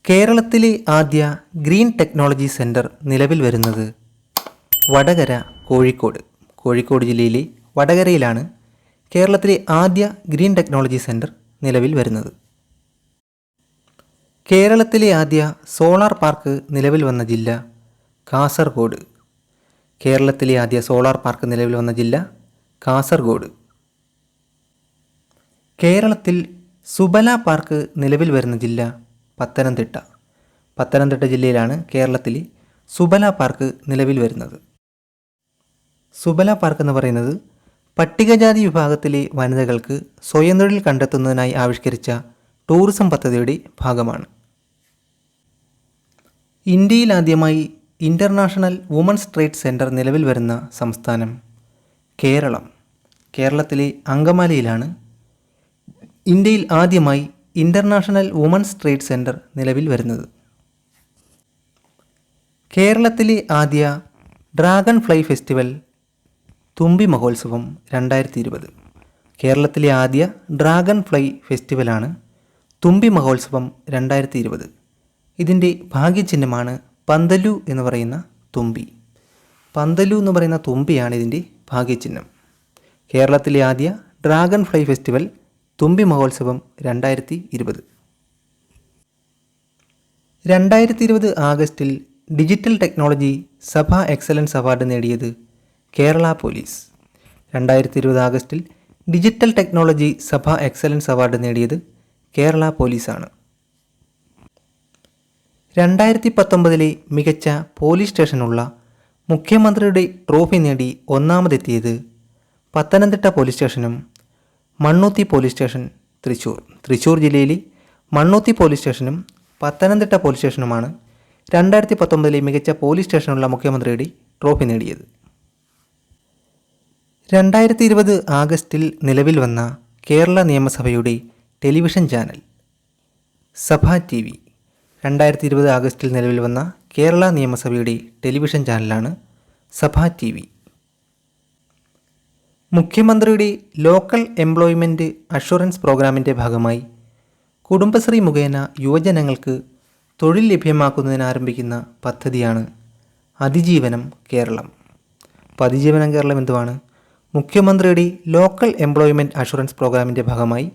കേരളത്തിലെ ആദ്യ green technology centre നിലവിൽ വരുന്നത് വടകര, കോഴിക്കോട് ജില്ലയിലെ വടകരയിലാണ് കേരളത്തിലെ ആദ്യ ഗ്രീൻ ടെക്നോളജി സെൻറ്റർ നിലവിൽ വരുന്നത്. കേരളത്തിലെ ആദ്യ സോളാർ പാർക്ക് നിലവിൽ വന്ന ജില്ല കാസർഗോഡ്. കേരളത്തിലെ ആദ്യ സോളാർ പാർക്ക് നിലവിൽ വന്ന ജില്ല കാസർഗോഡ്. കേരളത്തിൽ സുബല പാർക്ക് നിലവിൽ വരുന്ന ജില്ല പത്തനംതിട്ട ജില്ലയിലാണ് കേരളത്തിലെ സുബല പാർക്ക് നിലവിൽ വരുന്നത്. സുബല പാർക്ക് എന്ന് പറയുന്നത് പട്ടികജാതി വിഭാഗത്തിലെ വനിതകൾക്ക് സ്വയം തൊഴിൽ കണ്ടെത്തുന്നതിനായി ആവിഷ്കരിച്ച ടൂറിസം പദ്ധതിയുടെ ഭാഗമാണ്. ഇന്ത്യയിൽ ആദ്യമായി ഇൻ്റർനാഷണൽ വുമൻസ് ട്രേഡ് സെൻറ്റർ നിലവിൽ വരുന്ന സംസ്ഥാനം കേരളം. കേരളത്തിലെ അങ്കമാലിയിലാണ് ഇന്ത്യയിൽ ആദ്യമായി ഇൻ്റർനാഷണൽ വുമൻസ് ട്രേഡ് സെൻറ്റർ നിലവിൽ വരുന്നത്. കേരളത്തിലെ ആദ്യ ഡ്രാഗൺ ഫ്ലൈ ഫെസ്റ്റിവൽ തുമ്പി മഹോത്സവം 2020. കേരളത്തിലെ ആദ്യ ഡ്രാഗൺ ഫ്ലൈ ഫെസ്റ്റിവലാണ് തുമ്പി മഹോത്സവം 2020. ഇതിൻ്റെ ഭാഗ്യചിഹ്നമാണ് പന്തലു എന്ന് പറയുന്ന തുമ്പി. പന്തലു എന്ന് പറയുന്ന തുമ്പിയാണ് ഇതിൻ്റെ ഭാഗ്യചിഹ്നം. കേരളത്തിലെ ആദ്യ ഡ്രാഗൺ ഫ്ലൈ ഫെസ്റ്റിവൽ തുമ്പി മഹോത്സവം 2020. 2020 ആഗസ്റ്റിൽ ഡിജിറ്റൽ ടെക്നോളജി സഭ എക്സലൻസ് അവാർഡ് നേടിയത് കേരള പോലീസ്. 2020 ആഗസ്റ്റിൽ ഡിജിറ്റൽ ടെക്നോളജി സഭ എക്സലൻസ് അവാർഡ് നേടിയത് കേരള പോലീസാണ്. 2019 മികച്ച പോലീസ് സ്റ്റേഷനുള്ള മുഖ്യമന്ത്രിയുടെ ട്രോഫി നേടി ഒന്നാമതെത്തിയത് പത്തനംതിട്ട പോലീസ് സ്റ്റേഷനും മണ്ണുത്തി പോലീസ് സ്റ്റേഷൻ തൃശ്ശൂർ ജില്ലയിലെ മണ്ണുത്തി പോലീസ് സ്റ്റേഷനും പത്തനംതിട്ട പോലീസ് സ്റ്റേഷനുമാണ് 2019 മികച്ച പോലീസ് സ്റ്റേഷനുള്ള മുഖ്യമന്ത്രിയുടെ ട്രോഫി നേടിയത്. 2020 ആഗസ്റ്റിൽ നിലവിൽ വന്ന കേരള നിയമസഭയുടെ ടെലിവിഷൻ ചാനൽ സഭ TV. 2020 ആഗസ്റ്റിൽ നിലവിൽ വന്ന കേരള നിയമസഭയുടെ ടെലിവിഷൻ ചാനലാണ് സഭ TV. മുഖ്യമന്ത്രിയുടെ ലോക്കൽ എംപ്ലോയ്മെൻറ്റ് അഷുറൻസ് പ്രോഗ്രാമിൻ്റെ ഭാഗമായി കുടുംബശ്രീ മുഖേന യുവജനങ്ങൾക്ക് തൊഴിൽ ലഭ്യമാക്കുന്നതിന് ആരംഭിക്കുന്ന പദ്ധതിയാണ് അതിജീവനം കേരളം. അപ്പോൾ അതിജീവനം കേരളം എന്തുവാണ്? മുഖ്യമന്ത്രിയുടെ ലോക്കൽ എംപ്ലോയ്മെൻറ്റ് അഷുറൻസ് പ്രോഗ്രാമിൻ്റെ ഭാഗമായി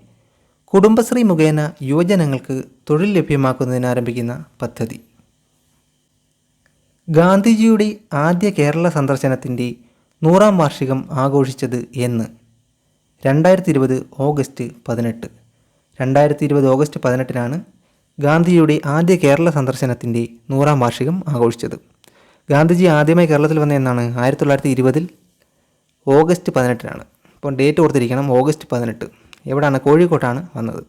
കുടുംബശ്രീ മുഖേന യുവജനങ്ങൾക്ക് തൊഴിൽ ലഭ്യമാക്കുന്നതിന് ആരംഭിക്കുന്ന പദ്ധതി. ഗാന്ധിജിയുടെ ആദ്യ കേരള സന്ദർശനത്തിൻ്റെ 100ാം വാർഷികം ആഘോഷിച്ചത് എന്ന്? 2020 ഓഗസ്റ്റ് 18. 2020 ഓഗസ്റ്റ് 18-നാണ് ഗാന്ധിജിയുടെ ആദ്യ കേരള സന്ദർശനത്തിൻ്റെ 100ാം വാർഷികം ആഘോഷിച്ചത്. ഗാന്ധിജി ആദ്യമായി കേരളത്തിൽ വന്ന എന്നാണ്? 1920 ഓഗസ്റ്റ് 18-നാണ്. അപ്പോൾ ഡേറ്റ് ഓർത്തിരിക്കണം, ഓഗസ്റ്റ് 18. എവിടെയാണ്? കോഴിക്കോട്ടാണ് വന്നത്.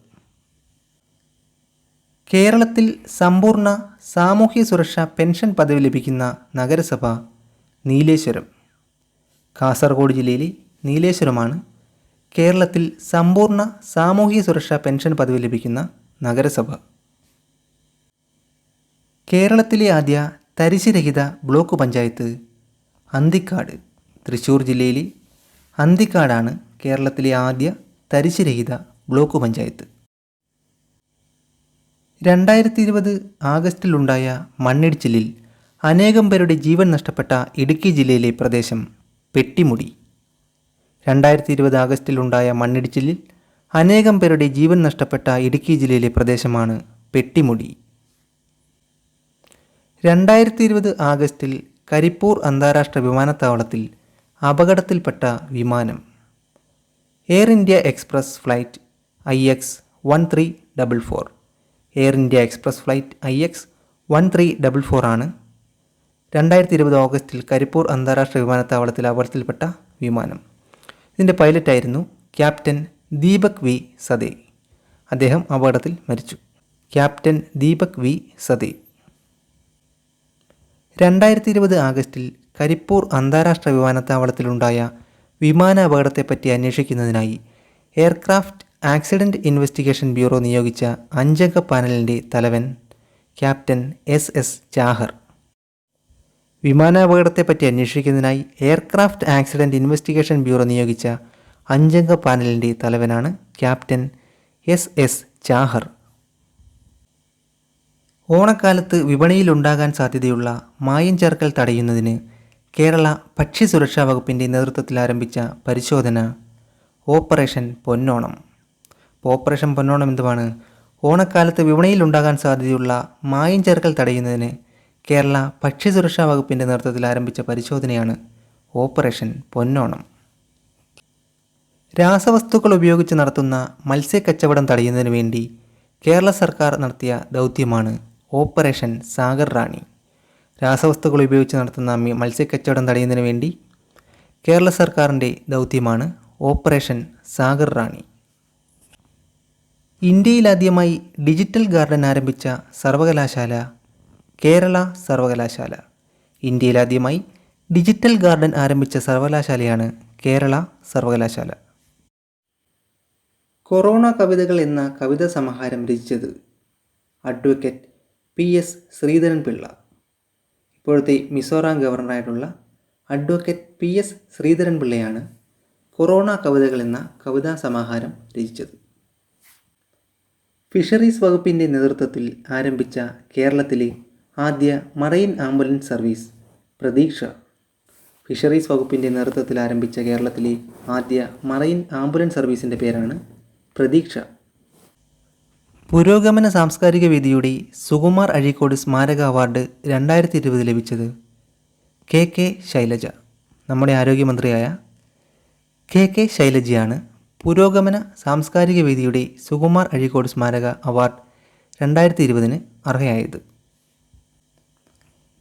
കേരളത്തിൽ സമ്പൂർണ്ണ സാമൂഹ്യ സുരക്ഷാ പെൻഷൻ പദവി ലഭിക്കുന്ന നഗരസഭ നീലേശ്വരം. കാസർഗോഡ് ജില്ലയിലെ നീലേശ്വരമാണ് കേരളത്തിൽ സമ്പൂർണ്ണ സാമൂഹ്യ സുരക്ഷാ പെൻഷൻ പദവി ലഭിക്കുന്ന നഗരസഭ. കേരളത്തിലെ ആദ്യ തരിശുരഹിത ബ്ലോക്ക് പഞ്ചായത്ത് അന്തിക്കാട്. തൃശ്ശൂർ ജില്ലയിലെ അന്തിക്കാടാണ് കേരളത്തിലെ ആദ്യ തരിശുരഹിത ബ്ലോക്ക് പഞ്ചായത്ത്. 2020 ആഗസ്റ്റിലുണ്ടായ മണ്ണിടിച്ചിലിൽ അനേകം പേരുടെ ജീവൻ നഷ്ടപ്പെട്ട ഇടുക്കി ജില്ലയിലെ പ്രദേശം പെട്ടിമുടി. 2020 ആഗസ്റ്റിലുണ്ടായ മണ്ണിടിച്ചിലിൽ അനേകം പേരുടെ ജീവൻ നഷ്ടപ്പെട്ട ഇടുക്കി ജില്ലയിലെ പ്രദേശമാണ് പെട്ടിമുടി. 2020 ആഗസ്റ്റിൽ കരിപ്പൂർ അന്താരാഷ്ട്ര വിമാനത്താവളത്തിൽ അപകടത്തിൽപ്പെട്ട വിമാനം air India express flight IX1344. Air India express flight IX1344 ആണ് 2020 ഓഗസ്റ്റിൽ കരിപ്പൂർ അന്താരാഷ്ട്ര വിമാനത്താവളത്തിൽ അപകടത്തിൽപ്പെട്ട വിമാനം. ഇതിൻ്റെ പൈലറ്റായിരുന്നു ക്യാപ്റ്റൻ ദീപക് വി സദേ. അദ്ദേഹം അപകടത്തിൽ മരിച്ചു. Captain Deepak V Sathe. 2020 ആഗസ്റ്റിൽ കരിപ്പൂർ അന്താരാഷ്ട്ര വിമാനത്താവളത്തിലുണ്ടായ വിമാന അപകടത്തെപ്പറ്റി അന്വേഷിക്കുന്നതിനായി എയർക്രാഫ്റ്റ് ആക്സിഡൻറ്റ് ഇൻവെസ്റ്റിഗേഷൻ ബ്യൂറോ നിയോഗിച്ച 5-അംഗ പാനലിൻ്റെ തലവൻ ക്യാപ്റ്റൻ SS ചാഹർ. വിമാനാപകടത്തെപ്പറ്റി അന്വേഷിക്കുന്നതിനായി എയർക്രാഫ്റ്റ് ആക്സിഡൻറ്റ് ഇൻവെസ്റ്റിഗേഷൻ ബ്യൂറോ നിയോഗിച്ച 5-അംഗ പാനലിൻ്റെ തലവനാണ് ക്യാപ്റ്റൻ SS ചാഹർ. ഓണക്കാലത്ത് വിപണിയിലുണ്ടാകാൻ സാധ്യതയുള്ള മായം ചേർക്കൽ തടയുന്നതിന് കേരള ഭക്ഷ്യസുരക്ഷാ വകുപ്പിൻ്റെ നേതൃത്വത്തിൽ ആരംഭിച്ച പരിശോധന ഓപ്പറേഷൻ പൊന്നോണം. ഓപ്പറേഷൻ പൊന്നോണം എന്തുവാണ്? ഓണക്കാലത്ത് വിപണിയിലുണ്ടാകാൻ സാധ്യതയുള്ള മായം ചേർക്കൽ തടയുന്നതിന് കേരള ഭക്ഷ്യസുരക്ഷാ വകുപ്പിൻ്റെ നേതൃത്വത്തിൽ ആരംഭിച്ച പരിശോധനയാണ് ഓപ്പറേഷൻ പൊന്നോണം. രാസവസ്തുക്കൾ ഉപയോഗിച്ച് നടത്തുന്ന മത്സ്യക്കച്ചവടം തടയുന്നതിന് വേണ്ടി കേരള സർക്കാർ നടത്തിയ ദൗത്യമാണ് ഓപ്പറേഷൻ സാഗർ റാണി. രാസവസ്തുക്കൾ ഉപയോഗിച്ച് നടത്തുന്ന മത്സ്യക്കച്ചവടം തടയുന്നതിന് വേണ്ടി കേരള സർക്കാരിൻ്റെ ദൗത്യമാണ് ഓപ്പറേഷൻ സാഗർ റാണി. ഇന്ത്യയിലാദ്യമായി ഡിജിറ്റൽ ഗാർഡൻ ആരംഭിച്ച സർവകലാശാല കേരള സർവകലാശാല. ഇന്ത്യയിലാദ്യമായി ഡിജിറ്റൽ ഗാർഡൻ ആരംഭിച്ച സർവകലാശാലയാണ് കേരള സർവകലാശാല. കൊറോണ കവിതകൾ എന്ന കവിതാ സമാഹാരം രചിച്ചത് അഡ്വക്കേറ്റ് PS ശ്രീധരൻപിള്ള. ഇപ്പോഴത്തെ മിസോറാം ഗവർണറായിട്ടുള്ള അഡ്വക്കേറ്റ് PS ശ്രീധരൻപിള്ളയാണ് കൊറോണ കവിതകൾ എന്ന കവിതാ സമാഹാരം രചിച്ചത്. ഫിഷറീസ് വകുപ്പിൻ്റെ നേതൃത്വത്തിൽ ആരംഭിച്ച കേരളത്തിലെ ആദ്യ മറൈൻ ആംബുലൻസ് സർവീസ് പ്രതീക്ഷ. ഫിഷറീസ് വകുപ്പിൻ്റെ നേതൃത്വത്തിൽ ആരംഭിച്ച കേരളത്തിലെ ആദ്യ മറൈൻ ആംബുലൻസ് സർവീസിൻ്റെ പേരാണ് പ്രതീക്ഷ. പുരോഗമന സാംസ്കാരിക വേദിയുടെ സുകുമാർ അഴീക്കോട് സ്മാരക അവാർഡ് 2020 ലഭിച്ചത് KK ശൈലജ. നമ്മുടെ ആരോഗ്യമന്ത്രിയായ KK ശൈലജയാണ് പുരോഗമന സാംസ്കാരിക വേദിയുടെ സുകുമാർ അഴീക്കോട് സ്മാരക അവാർഡ് 2020 അർഹയായത്.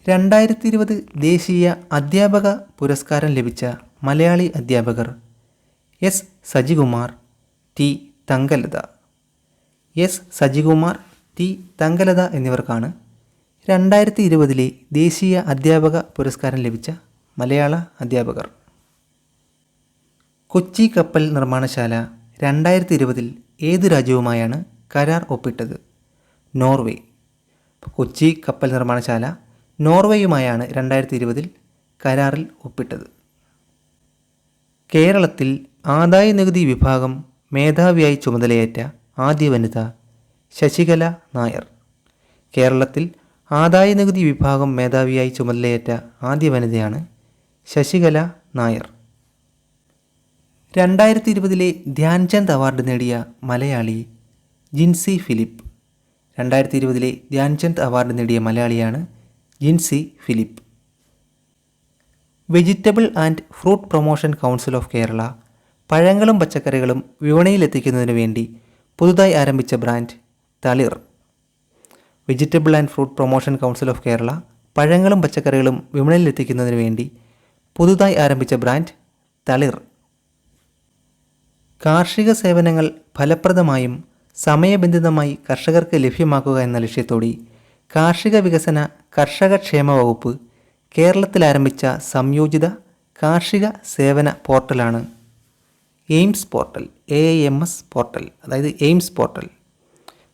2020 ദേശീയ അധ്യാപക പുരസ്കാരം ലഭിച്ച മലയാളി അധ്യാപകർ S Sajikumar, T Thankalatha. S Sajikumar, T Thankalatha എന്നിവർക്കാണ് 2020 ദേശീയ അധ്യാപക പുരസ്കാരം ലഭിച്ച മലയാള അധ്യാപകർ. കൊച്ചി കപ്പൽ നിർമ്മാണശാല 2020 ഏത് രാജ്യവുമായാണ് കരാർ ഒപ്പിട്ടത്? നോർവേ. കൊച്ചി കപ്പൽ നിർമ്മാണശാല നോർവേയുമായാണ് 2020 കരാറിൽ ഒപ്പിട്ടത്. കേരളത്തിൽ ആദായനികുതി വിഭാഗം മേധാവിയായി ചുമതലയേറ്റ ആദ്യ വനിത ശശികല നായർ. കേരളത്തിൽ ആദായനികുതി വിഭാഗം മേധാവിയായി ചുമതലയേറ്റ ആദ്യ വനിതയാണ് ശശികല നായർ. 2020 ധ്യാൻചന്ദ് അവാർഡ് നേടിയ മലയാളി ജിൻസി ഫിലിപ്പ്. 2020 ധ്യാൻചന്ദ് അവാർഡ് നേടിയ മലയാളിയാണ് Jincy Philip. Vegetable and fruit promotion council of Kerala പഴങ്ങളും പച്ചക്കറികളും വിപണിയിലെത്തിക്കുന്നതിനു വേണ്ടി പുതുതായി ആരംഭിച്ച brand Thalir. Vegetable and fruit promotion council of Kerala പഴങ്ങളും പച്ചക്കറികളും വിപണിയിലെത്തിക്കുന്നതിനു വേണ്ടി പുതുതായി ആരംഭിച്ച ബ്രാൻഡ് തളിർ. കാർഷിക സേവനങ്ങൾ ഫലപ്രദമായും സമയബന്ധിതമായി കർഷകർക്ക് ലഭ്യമാക്കുക എന്ന ലക്ഷ്യത്തോടെ കാർഷിക വികസന കർഷകക്ഷേമ വകുപ്പ് കേരളത്തിൽ ആരംഭിച്ച സംയോജിത കാർഷിക സേവന പോർട്ടലാണ് എയിംസ് പോർട്ടൽ. AIMS പോർട്ടൽ, അതായത് എയിംസ് പോർട്ടൽ.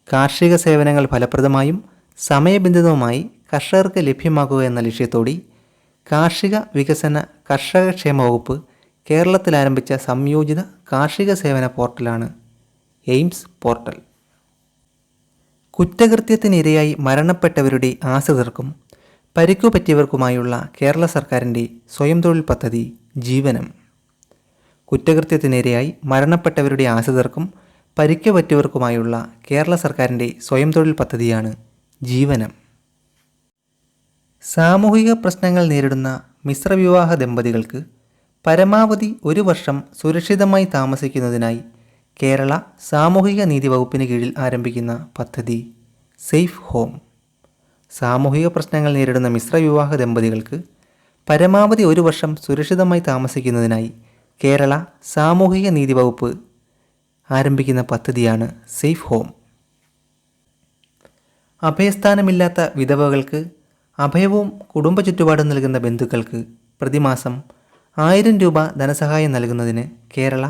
കാർഷിക സേവനങ്ങൾ ഫലപ്രദമായും സമയബന്ധിതവുമായി കർഷകർക്ക് ലഭ്യമാക്കുക എന്ന ലക്ഷ്യത്തോടെ കാർഷിക വികസന കർഷകക്ഷേമ വകുപ്പ് കേരളത്തിൽ ആരംഭിച്ച സംയോജിത കാർഷിക സേവന പോർട്ടലാണ് എയിംസ് പോർട്ടൽ. കുറ്റകൃത്യത്തിനിരയായി മരണപ്പെട്ടവരുടെ ആശ്രിതർക്കും പരിക്കുപറ്റിയവർക്കുമായുള്ള കേരള സർക്കാരിൻ്റെ സ്വയം തൊഴിൽ പദ്ധതി ജീവനം. കുറ്റകൃത്യത്തിനിരയായി മരണപ്പെട്ടവരുടെ ആശ്രിതർക്കും പരിക്കുപറ്റിയവർക്കുമായുള്ള കേരള സർക്കാരിൻ്റെ സ്വയം തൊഴിൽ പദ്ധതിയാണ് ജീവനം. സാമൂഹിക പ്രശ്നങ്ങൾ നേരിടുന്ന മിശ്രവിവാഹ ദമ്പതികൾക്ക് പരമാവധി 1 വർഷം സുരക്ഷിതമായി താമസിക്കുന്നതിനായി കേരള സാമൂഹിക നീതി വകുപ്പിന് കീഴിൽ ആരംഭിക്കുന്ന പദ്ധതി സേഫ് ഹോം. സാമൂഹിക പ്രശ്നങ്ങൾ നേരിടുന്ന മിശ്രവിവാഹ ദമ്പതികൾക്ക് പരമാവധി 1 വർഷം സുരക്ഷിതമായി താമസിക്കുന്നതിനായി കേരള സാമൂഹിക നീതി വകുപ്പ് ആരംഭിക്കുന്ന പദ്ധതിയാണ് സേഫ് ഹോം. അഭയസ്ഥാനമില്ലാത്ത വിധവകൾക്ക് അഭയവും കുടുംബ ചുറ്റുപാടും നൽകുന്ന ബന്ധുക്കൾക്ക് പ്രതിമാസം 1000 രൂപ ധനസഹായം നൽകുന്നതിന് കേരള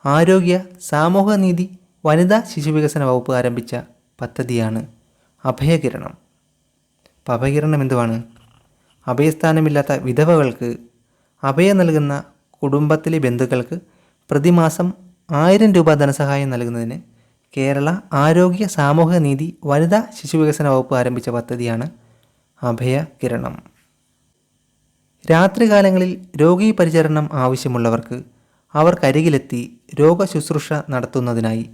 ആരോഗ്യ സാമൂഹ്യനീതി വനിതാ ശിശുവികസന വകുപ്പ് ആരംഭിച്ച പദ്ധതിയാണ് അഭയകിരണം. അപ്പോൾ അഭയകിരണം എന്തുവാണ്? അഭയസ്ഥാനമില്ലാത്ത വിധവകൾക്ക് അഭയം നൽകുന്ന കുടുംബത്തിലെ ബന്ധുക്കൾക്ക് പ്രതിമാസം 1000 രൂപ ധനസഹായം നൽകുന്നതിന് കേരള ആരോഗ്യ സാമൂഹ്യനീതി വനിതാ ശിശുവികസന വകുപ്പ് ആരംഭിച്ച പദ്ധതിയാണ് അഭയകിരണം. രാത്രികാലങ്ങളിൽ രോഗീ പരിചരണം ആവശ്യമുള്ളവർക്ക് അവർക്കരികിലെത്തി രോഗശുശ്രൂഷ നടത്തുന്നതിനായി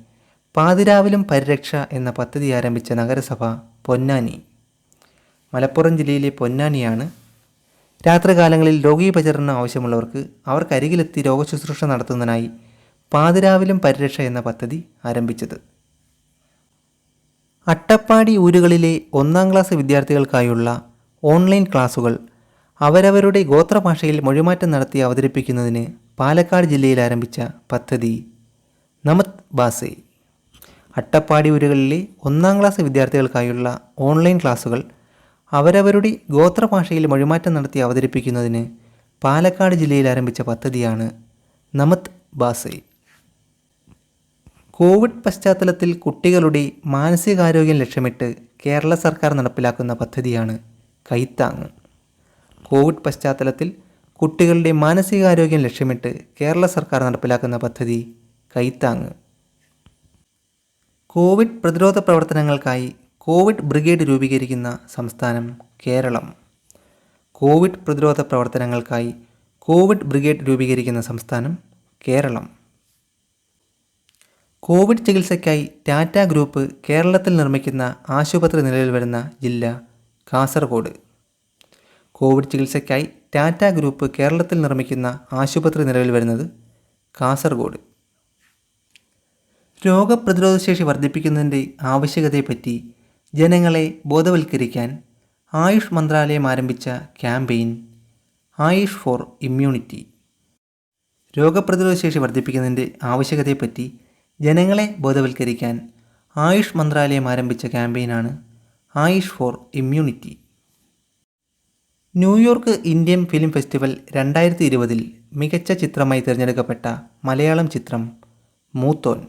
പാതിരാവിലും പരിരക്ഷ എന്ന പദ്ധതി ആരംഭിച്ച നഗരസഭ പൊന്നാനി. മലപ്പുറം ജില്ലയിലെ പൊന്നാനിയാണ് രാത്രികാലങ്ങളിൽ രോഗീ പരിചരണം ആവശ്യമുള്ളവർക്ക് അവർക്കരികിലെത്തി രോഗശുശ്രൂഷ നടത്തുന്നതിനായി പാതിരാവിലും പരിരക്ഷ എന്ന പദ്ധതി ആരംഭിച്ചത്. അട്ടപ്പാടി ഊരുകളിലെ 1-ാം ക്ലാസ് വിദ്യാർത്ഥികൾക്കായുള്ള ഓൺലൈൻ ക്ലാസുകൾ അവരവരുടെ ഗോത്രഭാഷയിൽ മൊഴിമാറ്റം നടത്തി അവതരിപ്പിക്കുന്നതിന് പാലക്കാട് ജില്ലയിൽ ആരംഭിച്ച പദ്ധതി നമത് ബാസെ. അട്ടപ്പാടി ഊരുകളിലെ 1-ാം ക്ലാസ് വിദ്യാർത്ഥികൾക്കായുള്ള ഓൺലൈൻ ക്ലാസുകൾ അവരവരുടെ ഗോത്രഭാഷയിൽ മൊഴിമാറ്റം നടത്തി അവതരിപ്പിക്കുന്നതിന് പാലക്കാട് ജില്ലയിൽ ആരംഭിച്ച പദ്ധതിയാണ് നമത് ബാസെ. കോവിഡ് പശ്ചാത്തലത്തിൽ കുട്ടികളുടെ മാനസികാരോഗ്യം ലക്ഷ്യമിട്ട് കേരള സർക്കാർ നടപ്പിലാക്കുന്ന പദ്ധതിയാണ് കൈത്താങ്. കോവിഡ് പശ്ചാത്തലത്തിൽ കുട്ടികളുടെ മാനസികാരോഗ്യം ലക്ഷ്യമിട്ട് കേരള സർക്കാർ നടപ്പിലാക്കുന്ന പദ്ധതി കൈത്താങ്. കോവിഡ് പ്രതിരോധ പ്രവർത്തനങ്ങൾക്കായി കോവിഡ് ബ്രിഗേഡ് രൂപീകരിക്കുന്ന സംസ്ഥാനം കേരളം. കോവിഡ് പ്രതിരോധ പ്രവർത്തനങ്ങൾക്കായി കോവിഡ് ബ്രിഗേഡ് രൂപീകരിക്കുന്ന സംസ്ഥാനം കേരളം. കോവിഡ് ചികിത്സയ്ക്കായി ടാറ്റ ഗ്രൂപ്പ് കേരളത്തിൽ നിർമ്മിക്കുന്ന ആശുപത്രി നിലവിൽ വരുന്ന ജില്ല കാസർഗോഡ്. കോവിഡ് ചികിത്സയ്ക്കായി ടാറ്റ ഗ്രൂപ്പ് കേരളത്തിൽ നിർമ്മിക്കുന്ന ആശുപത്രി നിലവിൽ വരുന്നത് കാസർഗോഡ്. രോഗപ്രതിരോധശേഷി വർദ്ധിപ്പിക്കുന്നതിൻ്റെ ആവശ്യകതയെപ്പറ്റി ജനങ്ങളെ ബോധവൽക്കരിക്കാൻ ആയുഷ് മന്ത്രാലയം ആരംഭിച്ച ക്യാമ്പയിൻ ആയുഷ് ഫോർ ഇമ്മ്യൂണിറ്റി. രോഗപ്രതിരോധശേഷി വർദ്ധിപ്പിക്കുന്നതിൻ്റെ ആവശ്യകതയെപ്പറ്റി ജനങ്ങളെ ബോധവൽക്കരിക്കാൻ ആയുഷ് മന്ത്രാലയം ആരംഭിച്ച ക്യാമ്പയിനാണ് AYUSH for immunity. New York Indian film festival 2020 മികച്ച ചിത്രമായി തിരഞ്ഞെടുക്കപ്പെട്ട മലയാളം ചിത്രം മൂത്തോൻ.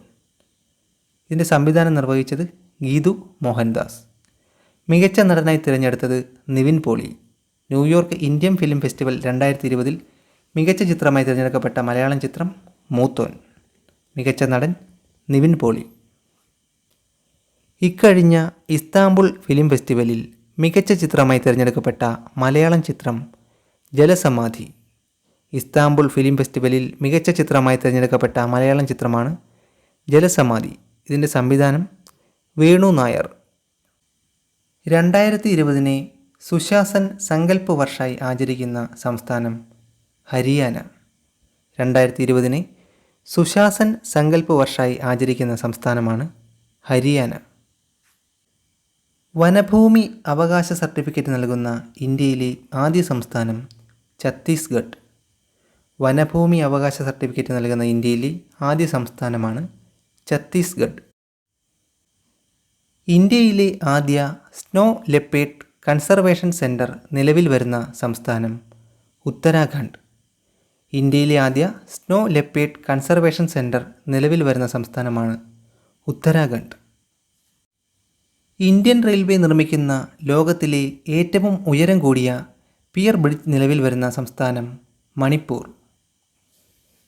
ഇതിൻ്റെ സംവിധാനം നിർവഹിച്ചത് ഗീതു മോഹൻദാസ്. മികച്ച നടനായി തിരഞ്ഞെടുത്തത് Nivin Pauly. New York Indian film festival 2020 മികച്ച ചിത്രമായി തിരഞ്ഞെടുക്കപ്പെട്ട മലയാളം ചിത്രം മൂത്തോൻ. മികച്ച നടൻ നിവിൻ പോളി. ഇക്കഴിഞ്ഞ ഇസ്താംബുൾ ഫിലിം ഫെസ്റ്റിവലിൽ മികച്ച ചിത്രമായി തിരഞ്ഞെടുക്കപ്പെട്ട മലയാളം ചിത്രം ജലസമാധി. ഇസ്താംബുൾ ഫിലിം ഫെസ്റ്റിവലിൽ മികച്ച ചിത്രമായി തിരഞ്ഞെടുക്കപ്പെട്ട മലയാളം ചിത്രമാണ് ജലസമാധി. ഇതിൻ്റെ സംവിധാനം വേണു നായർ. 2020 സുശാസൻ സങ്കല്പ് വർഷായി ആചരിക്കുന്ന സംസ്ഥാനം ഹരിയാന. 2020 സുശാസൻ സങ്കല്പ് വർഷായി ആചരിക്കുന്ന സംസ്ഥാനമാണ് ഹരിയാന. വനഭൂമി അവകാശ സർട്ടിഫിക്കറ്റ് നൽകുന്ന ഇന്ത്യയിലെ ആദ്യ സംസ്ഥാനം ഛത്തീസ്ഗഡ്. വനഭൂമി അവകാശ സർട്ടിഫിക്കറ്റ് നൽകുന്ന ഇന്ത്യയിലെ ആദ്യ സംസ്ഥാനമാണ് ഛത്തീസ്ഗഡ്. ഇന്ത്യയിലെ ആദ്യ സ്നോ ലെപ്പേർഡ് കൺസർവേഷൻ സെൻറ്റർ നിലവിൽ വരുന്ന സംസ്ഥാനം ഉത്തരാഖണ്ഡ്. ഇന്ത്യയിലെ ആദ്യ സ്നോ ലെപ്പേർഡ് കൺസർവേഷൻ സെൻറ്റർ നിലവിൽ വരുന്ന സംസ്ഥാനമാണ് ഉത്തരാഖണ്ഡ്. ഇന്ത്യൻ റെയിൽവേ നിർമ്മിക്കുന്ന ലോകത്തിലെ ഏറ്റവും ഉയരം കൂടിയ പിയർ ബ്രിഡ്ജ് നിലവിൽ വരുന്ന സംസ്ഥാനം മണിപ്പൂർ.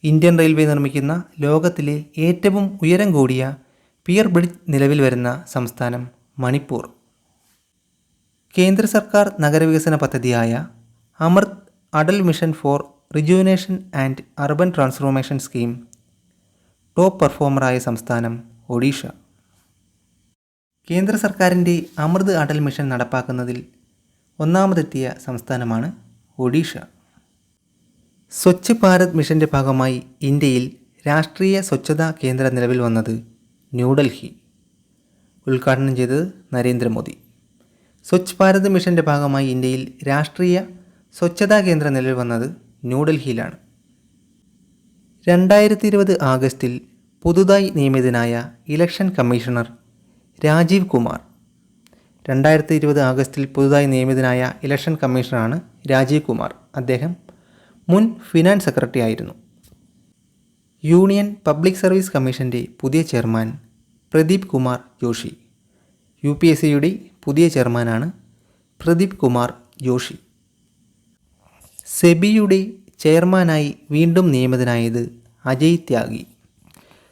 ഇന്ത്യൻ റെയിൽവേ നിർമ്മിക്കുന്ന ലോകത്തിലെ ഏറ്റവും ഉയരം കൂടിയ പിയർ ബ്രിഡ്ജ് നിലവിൽ വരുന്ന സംസ്ഥാനം മണിപ്പൂർ. കേന്ദ്ര സർക്കാർ നഗരവികസന പദ്ധതിയായ AMRUT Atal mission for rejuvenation and urban transformation scheme top പെർഫോമറായ സംസ്ഥാനം ഒഡീഷ. കേന്ദ്ര സർക്കാരിൻ്റെ അമൃത് അടൽ മിഷൻ നടപ്പാക്കുന്നതിൽ ഒന്നാമതെത്തിയ സംസ്ഥാനമാണ് ഒഡീഷ. സ്വച്ഛ് ഭാരത് മിഷൻ്റെ ഭാഗമായി ഇന്ത്യയിൽ രാഷ്ട്രീയ സ്വച്ഛതാ കേന്ദ്രം നിലവിൽ വന്നത് ന്യൂഡൽഹി. ഉദ്ഘാടനം ചെയ്തത് നരേന്ദ്രമോദി. സ്വച്ഛ് ഭാരത് മിഷൻ്റെ ഭാഗമായി ഇന്ത്യയിൽ രാഷ്ട്രീയ സ്വച്ഛതാ കേന്ദ്രം നിലവിൽ വന്നത് ന്യൂഡൽഹിയിലാണ്. 2020 ആഗസ്റ്റിൽ പുതുതായി നിയമിതനായ ഇലക്ഷൻ കമ്മീഷണർ രാജീവ് കുമാർ. 2020 ആഗസ്റ്റിൽ പുതുതായി നിയമിതനായ ഇലക്ഷൻ കമ്മീഷണറാണ് രാജീവ് കുമാർ. അദ്ദേഹം മുൻ ഫിനാൻസ് സെക്രട്ടറി ആയിരുന്നു. യൂണിയൻ പബ്ലിക് സർവീസ് കമ്മീഷൻ്റെ പുതിയ ചെയർമാൻ പ്രദീപ് കുമാർ ജോഷി. UPSCയുടെ പുതിയ ചെയർമാനാണ് പ്രദീപ് കുമാർ ജോഷി. സെബിയുടെ ചെയർമാനായി വീണ്ടും നിയമിതനായത് അജയ് ത്യാഗി.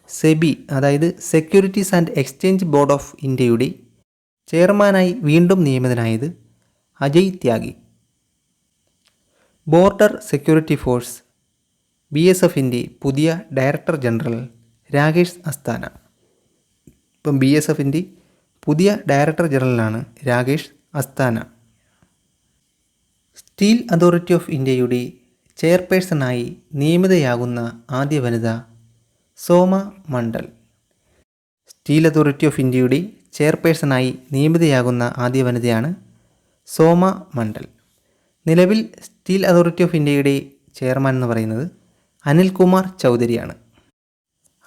സെബി അതായത് securities and exchange board of ഇന്ത്യയുടെ ചെയർമാനായി വീണ്ടും നിയമിതനായത് Ajay Tyagi. Border security force BSFൻ്റെ പുതിയ ഡയറക്ടർ ജനറൽ രാകേഷ് അസ്താന. ഇപ്പം BSFൻ്റെ പുതിയ ഡയറക്ടർ ജനറലാണ് Rakesh Asthana. Steel authority of ഇന്ത്യയുടെ ചെയർപേഴ്സണായി നിയമിതയാകുന്ന ആദ്യ വനിത Soma Mondal. Steel authority of ഇന്ത്യയുടെ ചെയർപേഴ്സണായി നിയമിതയാകുന്ന ആദ്യ വനിതയാണ് സോമ മണ്ഡൽ. നിലവിൽ സ്റ്റീൽ അതോറിറ്റി ഓഫ് ഇന്ത്യയുടെ ചെയർമാൻ എന്ന് പറയുന്നത് അനിൽകുമാർ ചൗധരിയാണ്.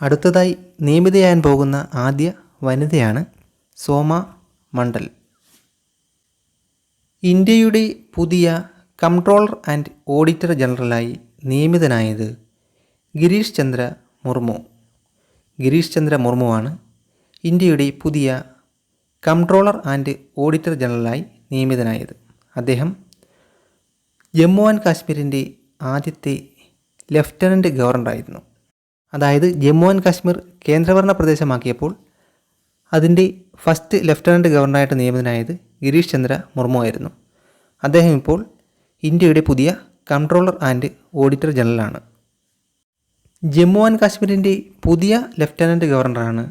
അടുത്തതായി നിയമിതയാകാൻ പോകുന്ന ആദ്യ വനിതയാണ് സോമ മണ്ഡൽ. ഇന്ത്യയുടെ പുതിയ കംട്രോളർ ആൻഡ് ഓഡിറ്റർ ജനറലായി നിയമിതനായത് ഗിരീഷ് ചന്ദ്ര മുർമു. ഗിരീഷ് ചന്ദ്ര മുർമുവാണ് ഇന്ത്യയുടെ പുതിയ കംട്രോളർ ആൻഡ് ഓഡിറ്റർ ജനറലായി നിയമിതനായത്. അദ്ദേഹം ജമ്മു ആൻഡ് കാശ്മീരിൻ്റെ ആദ്യത്തെ ലഫ്റ്റനൻറ്റ് ഗവർണറായിരുന്നു. അതായത് ജമ്മു ആൻഡ് കാശ്മീർ കേന്ദ്രഭരണ പ്രദേശമാക്കിയപ്പോൾ അതിൻ്റെ ഫസ്റ്റ് ലഫ്റ്റനൻറ്റ് ഗവർണറായിട്ട് നിയമിതനായത് ഗിരീഷ് ചന്ദ്ര മുർമു ആയിരുന്നു. അദ്ദേഹം ഇപ്പോൾ ഇന്ത്യയുടെ പുതിയ കംട്രോളർ ആൻഡ് ഓഡിറ്റർ ജനറലാണ്. ജമ്മു ആൻഡ് കാശ്മീരിൻ്റെ പുതിയ ലഫ്റ്റനൻറ്റ് ഗവർണറാണ്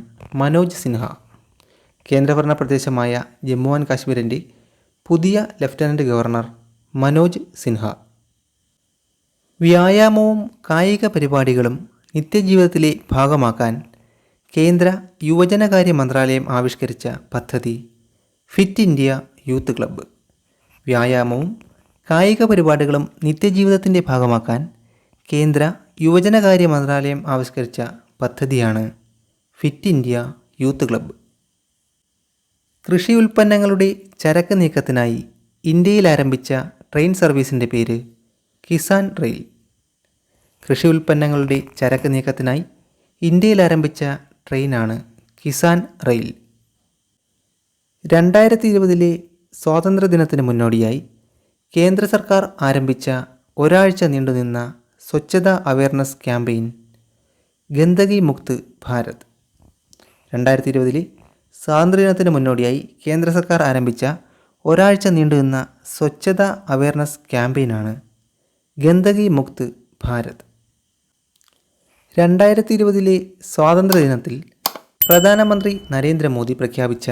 മനോജ് സിൻഹ. കേന്ദ്രഭരണ പ്രദേശമായ ജമ്മു ആൻഡ് കാശ്മീരിൻ്റെ പുതിയ ലഫ്റ്റനൻറ്റ് ഗവർണർ മനോജ് സിൻഹ. വ്യായാമവും കായിക പരിപാടികളും നിത്യജീവിതത്തിലെ ഭാഗമാക്കാൻ കേന്ദ്ര യുവജനകാര്യ മന്ത്രാലയം ആവിഷ്കരിച്ച പദ്ധതി ഫിറ്റ് ഇന്ത്യ യൂത്ത് ക്ലബ്ബ്. വ്യായാമവും കായിക പരിപാടികളും നിത്യജീവിതത്തിൻ്റെ ഭാഗമാക്കാൻ കേന്ദ്ര യുവജനകാര്യ മന്ത്രാലയം ആവിഷ്കരിച്ച പദ്ധതിയാണ് ഫിറ്റ് ഇന്ത്യ യൂത്ത് ക്ലബ്ബ്. കൃഷി ഉൽപ്പന്നങ്ങളുടെ ചരക്ക് നീക്കത്തിനായി ഇന്ത്യയിൽ ആരംഭിച്ച ട്രെയിൻ സർവീസിൻ്റെ പേര് കിസാൻ റെയിൽ. കൃഷി ഉൽപ്പന്നങ്ങളുടെ ചരക്ക് നീക്കത്തിനായി ഇന്ത്യയിൽ ആരംഭിച്ച ട്രെയിനാണ് കിസാൻ റെയിൽ. 2020 സ്വാതന്ത്ര്യദിനത്തിന് മുന്നോടിയായി കേന്ദ്ര സർക്കാർ ആരംഭിച്ച ഒരാഴ്ച നീണ്ടുനിന്ന സ്വച്ഛതാ അവയർനെസ് ക്യാമ്പയിൻ ഗന്ദഗി മുക്ത് ഭാരത്. 2020 സ്വാതന്ത്ര്യദിനത്തിന് മുന്നോടിയായി കേന്ദ്ര സർക്കാർ ആരംഭിച്ച ഒരാഴ്ച നീണ്ടുനിന്ന സ്വച്ഛതാ അവയർനെസ് ക്യാമ്പയിനാണ് ഗന്ദഗി മുക്ത് ഭാരത്. 2020 സ്വാതന്ത്ര്യദിനത്തിൽ പ്രധാനമന്ത്രി നരേന്ദ്രമോദി പ്രഖ്യാപിച്ച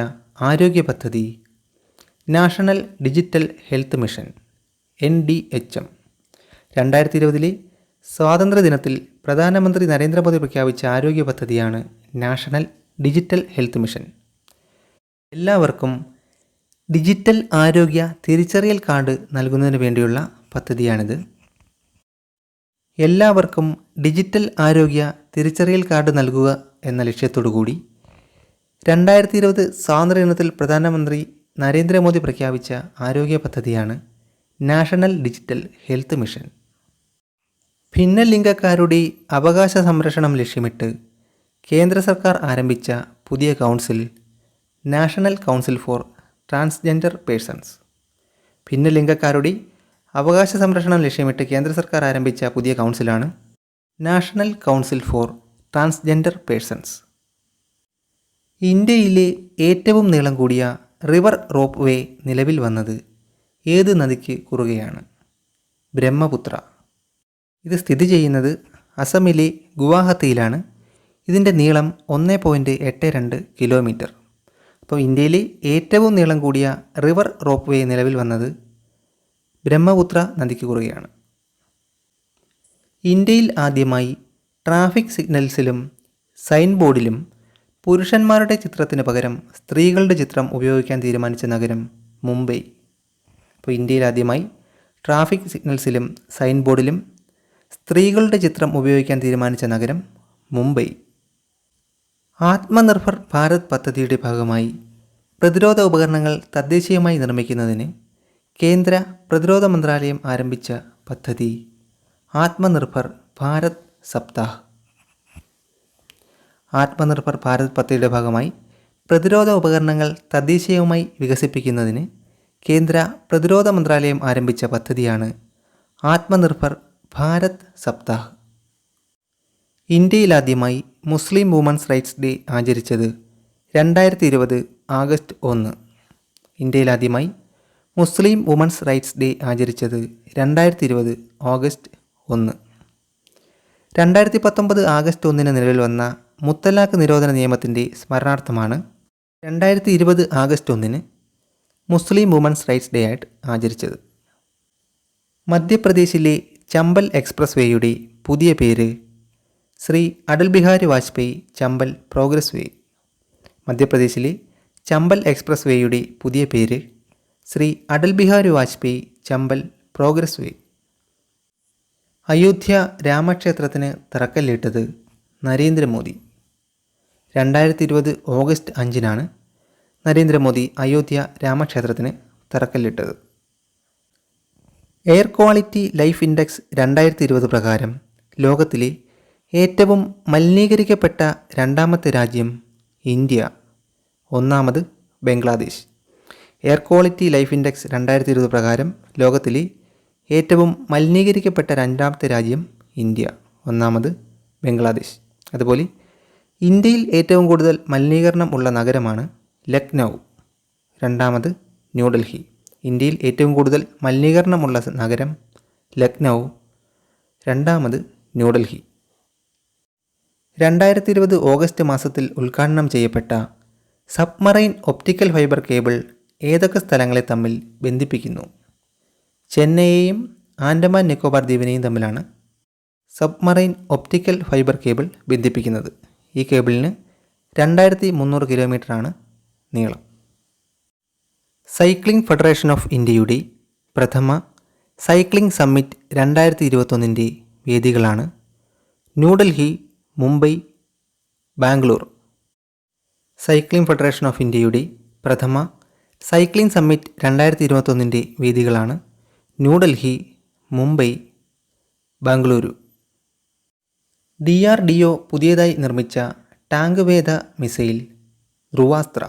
ആരോഗ്യ പദ്ധതി national digital health mission NDHM. 2020 സ്വാതന്ത്ര്യദിനത്തിൽ പ്രധാനമന്ത്രി നരേന്ദ്രമോദി പ്രഖ്യാപിച്ച ആരോഗ്യ പദ്ധതിയാണ് നാഷണൽ ഡിജിറ്റൽ ഹെൽത്ത് മിഷൻ. എല്ലാവർക്കും ഡിജിറ്റൽ ആരോഗ്യ തിരിച്ചറിയൽ കാർഡ് നൽകുന്നതിന് വേണ്ടിയുള്ള പദ്ധതിയാണിത്. എല്ലാവർക്കും ഡിജിറ്റൽ ആരോഗ്യ തിരിച്ചറിയൽ കാർഡ് നൽകുക എന്ന ലക്ഷ്യത്തോടു കൂടി 2020 സ്വാതന്ത്ര്യദിനത്തിൽ പ്രധാനമന്ത്രി നരേന്ദ്രമോദി പ്രഖ്യാപിച്ച ആരോഗ്യ പദ്ധതിയാണ് നാഷണൽ ഡിജിറ്റൽ ഹെൽത്ത് മിഷൻ. ഭിന്നലിംഗക്കാരുടെ അവകാശ സംരക്ഷണം ലക്ഷ്യമിട്ട് കേന്ദ്ര സർക്കാർ ആരംഭിച്ച പുതിയ council national council for transgender persons. ഭിന്നലിംഗക്കാരുടെ അവകാശ സംരക്ഷണം ലക്ഷ്യമിട്ട് കേന്ദ്ര സർക്കാർ ആരംഭിച്ച പുതിയ കൗൺസിലാണ് national council for transgender persons. ഇന്ത്യയിലെ ഏറ്റവും നീളം കൂടിയ റിവർ റോപ്പ് വേ നിലവിൽ വന്നത് ഏത് നദിക്ക് കുറുകെയാണ്? ബ്രഹ്മപുത്ര. ഇത് സ്ഥിതി ചെയ്യുന്നത് അസമിലെ ഗുവാഹത്തിയിലാണ്. ഇതിൻ്റെ നീളം 1.82 കിലോമീറ്റർ. അപ്പോൾ ഇന്ത്യയിലെ ഏറ്റവും നീളം കൂടിയ റിവർ റോപ്പ് വേ നിലവിൽ വന്നത് ബ്രഹ്മപുത്ര നദിക്ക് കുറുകെയാണ്. ഇന്ത്യയിൽ ആദ്യമായി ട്രാഫിക് സിഗ്നൽസിലും സൈൻ ബോർഡിലും പുരുഷന്മാരുടെ ചിത്രത്തിന് പകരം സ്ത്രീകളുടെ ചിത്രം ഉപയോഗിക്കാൻ തീരുമാനിച്ച നഗരം മുംബൈ. അപ്പോൾ ഇന്ത്യയിൽ ആദ്യമായി ട്രാഫിക് സിഗ്നൽസിലും സൈൻ ബോർഡിലും സ്ത്രീകളുടെ ചിത്രം ഉപയോഗിക്കാൻ തീരുമാനിച്ച നഗരം മുംബൈ. ആത്മനിർഭർ ഭാരത് പദ്ധതിയുടെ ഭാഗമായി പ്രതിരോധ ഉപകരണങ്ങൾ തദ്ദേശീയമായി നിർമ്മിക്കുന്നതിന് കേന്ദ്ര പ്രതിരോധ മന്ത്രാലയം ആരംഭിച്ച പദ്ധതി ആത്മനിർഭർ ഭാരത് സപ്താഹ്. ആത്മനിർഭർ ഭാരത് പദ്ധതിയുടെ ഭാഗമായി പ്രതിരോധ ഉപകരണങ്ങൾ തദ്ദേശീയമായി വികസിപ്പിക്കുന്നതിന് കേന്ദ്ര പ്രതിരോധ മന്ത്രാലയം ആരംഭിച്ച പദ്ധതിയാണ് ആത്മനിർഭർ ഭാരത് സപ്താഹ്. ഇന്ത്യയിലാദ്യമായി മുസ്ലിം വുമൻസ് റൈറ്റ്സ് ഡേ ആചരിച്ചത് 2020 ആഗസ്റ്റ് 1. ഇന്ത്യയിൽ ആദ്യമായി മുസ്ലിം വുമൻസ് റൈറ്റ്സ് ഡേ ആചരിച്ചത് 2020 ഓഗസ്റ്റ് 1. 2019 ആഗസ്റ്റ് 1 നിലവിൽ വന്ന മുത്തലാഖ് നിരോധന നിയമത്തിൻ്റെ സ്മരണാർത്ഥമാണ് 2020 August 1 Muslim women's rights day ആയിട്ട് ആചരിച്ചത്. മധ്യപ്രദേശിലെ ചമ്പൽ എക്സ്പ്രസ് വേയുടെ പുതിയ പേര് ശ്രീ അടൽ ബിഹാരി വാജ്പേയി ചമ്പൽ പ്രോഗ്രസ് വേ. മധ്യപ്രദേശിലെ ചമ്പൽ എക്സ്പ്രസ് വേയുടെ പുതിയ പേര് ശ്രീ അടൽ ബിഹാരി വാജ്പേയി ചമ്പൽ പ്രോഗ്രസ് വേ. അയോധ്യ രാമക്ഷേത്രത്തിന് തറക്കല്ലിട്ടത് നരേന്ദ്രമോദി. 2020 ഓഗസ്റ്റ് 5 നരേന്ദ്രമോദി അയോധ്യ രാമക്ഷേത്രത്തിന് തറക്കല്ലിട്ടത്. എയർ ക്വാളിറ്റി ലൈഫ് ഇൻഡെക്സ് 2020 പ്രകാരം ലോകത്തിലെ ഏറ്റവും മലിനീകരിക്കപ്പെട്ട രണ്ടാമത്തെ രാജ്യം ഇന്ത്യ, ഒന്നാമത് Bangladesh. Air quality life index 2020 പ്രകാരം ലോകത്തിലെ ഏറ്റവും മലിനീകരിക്കപ്പെട്ട രണ്ടാമത്തെ രാജ്യം ഇന്ത്യ, ഒന്നാമത് ബംഗ്ലാദേശ്. അതുപോലെ ഇന്ത്യയിൽ ഏറ്റവും കൂടുതൽ മലിനീകരണം ഉള്ള നഗരമാണ് ലക്നൗ, രണ്ടാമത് ന്യൂഡൽഹി. ഇന്ത്യയിൽ ഏറ്റവും കൂടുതൽ മലിനീകരണമുള്ള നഗരം ലക്നൗ, രണ്ടാമത് ന്യൂഡൽഹി. 2020 ഓഗസ്റ്റ് മാസത്തിൽ ഉദ്ഘാടനം ചെയ്യപ്പെട്ട സബ്മറൈൻ ഒപ്റ്റിക്കൽ ഫൈബർ കേബിൾ ഏതൊക്കെ സ്ഥലങ്ങളെ തമ്മിൽ ബന്ധിപ്പിക്കുന്നു? ചെന്നൈയെയും ആൻഡമാൻ നിക്കോബാർ ദ്വീപിനെയും തമ്മിലാണ് സബ്മറൈൻ ഒപ്റ്റിക്കൽ ഫൈബർ കേബിൾ ബന്ധിപ്പിക്കുന്നത്. ഈ കേബിളിന് 2300 കിലോമീറ്ററാണ് നീളം. സൈക്ലിംഗ് ഫെഡറേഷൻ ഓഫ് ഇന്ത്യയുടെ പ്രഥമ സൈക്ലിംഗ് സമ്മിറ്റ് 2021 വേദികളാണ് New Delhi, Mumbai, Bangalore. Cycling federation of ഇന്ത്യയുടെ പ്രഥമ സൈക്ലിംഗ് സമ്മിറ്റ് 2021 വേദികളാണ് ന്യൂഡൽഹി, മുംബൈ, ബാംഗ്ലൂരു. DRDO പുതിയതായി നിർമ്മിച്ച ടാങ്ക് വേധ മിസൈൽ ധ്രുവാസ്ത്ര.